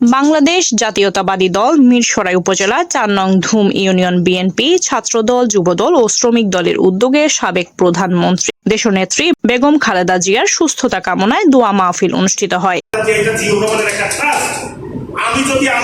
বাংলাদেশ জাতীয়তাবাদী দল মিরসরাই উপজেলা ৪ নং ধুম ইউনিয়ন বিএনপি ছাত্রদল, যুবদল ও শ্রমিক দলের উদ্যোগে সাবেক প্রধানমন্ত্রী দেশনেত্রী বেগম খালেদা জিয়ার সুস্থতা কামনায় দোয়া মাহফিল অনুষ্ঠিত হয়।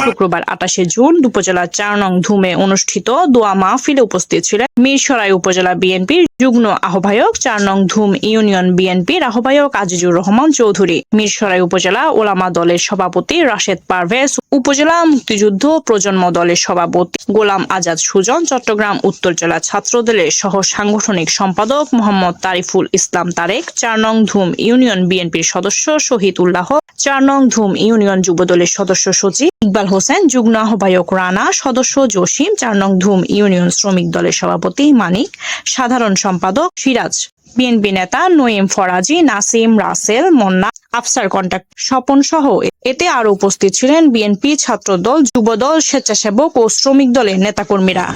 শুক্রবার ২৮ জুন উপজেলার ৪ নং ধুমে অনুষ্ঠিত দোয়া মাহফিলে উপস্থিত ছিলেন মিরসরাই উপজেলা বিএনপির যুগ্ম আহ্বায়ক, ৪ নং ধুম ইউনিয়ন বিএনপির আহ্বায়ক আজিজুর রহমান চৌধুরী, মিরসরাই উপজেলা ওলামা দলের সভাপতি রাশেদ পারভেজ, উপজেলা মুক্তিযুদ্ধ প্রজন্ম দলের সভাপতি গোলাম আজাদ সুজন, চট্টগ্রাম উত্তর জেলা ছাত্র দলের সহ সাংগঠনিক সম্পাদক মোহাম্মদ তারিফুল ইসলাম তারেক, ৪ নং ধুম ইউনিয়ন বিএনপির সদস্য শহীদ উল্লাহ, ৪ নং ধুম ইউনিয়ন যুবদলের সদস্য সচিব ইকবাল হোসেন, যুগ্ম আহ্বায়ক রানা, সদস্য জসিম, ৪ নং ধুম ইউনিয়ন শ্রমিক দলের সভাপতি মানিক, সাধারণ সম্পাদক সিরাজ, বিএনপি নেতা নঈম ফরাজি, নাসিম, রাসেল, মন্না, আফসার কন্ট্রাক্ট স্বপন সহ এতে আরো উপস্থিত ছিলেন বিএনপি, ছাত্রদল, যুবদল, স্বেচ্ছাসেবক ও শ্রমিক দলের নেতাকর্মীরা।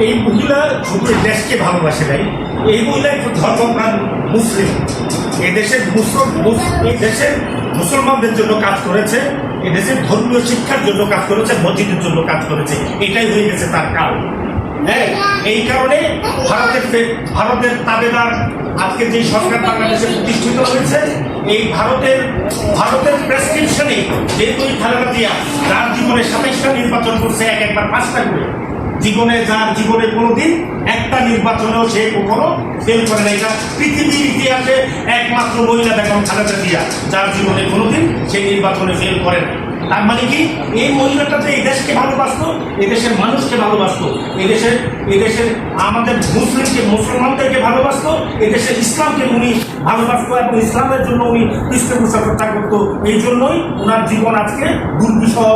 এই মহিলা শুধু দেশকে ভালোবাসে নাই, এই মহিলা একটু ধর্মপ্রাণ মুসলিম। এদেশের মুসলমানদের জন্য কাজ করেছে, এদেশের ধর্মীয় শিক্ষার জন্য কাজ করেছে, মসজিদের জন্য কাজ করেছে। এটাই হয়ে গেছে তার কাল। হ্যাঁ, এই কারণে ভারতের তাবেদার আজকে যে সরকার বাংলাদেশে প্রতিষ্ঠিত হয়েছে, এই ভারতের প্রেসক্রিপশনে যেহেতু খালেদা জিয়া যার জীবনে ২৭টা নির্বাচন করছে, একবার ৫টা করে যার জীবনে কোনোদিন একটা নির্বাচনেও সে কখনো ফেল করে না। এটা পৃথিবীর ইতিহাসে একমাত্র মহিলা বেগম খালেদা জিয়া যার জীবনে কোনোদিন সেই নির্বাচনে ফেল করে না। তার মানে কি, এই মহিলাটা যে এই দেশকে ভালোবাসতো, এদেশের মানুষকে ভালোবাসতো, এদেশের আমাদের মুসলমানদেরকে ভালোবাসতো, এদেশের ইসলামকে উনি ভালোবাসতো এবং ইসলামের জন্য উনি পৃষ্ঠপোষকতা করতো। এই জন্যই ওনার জীবন আজকে দুর্বিষহ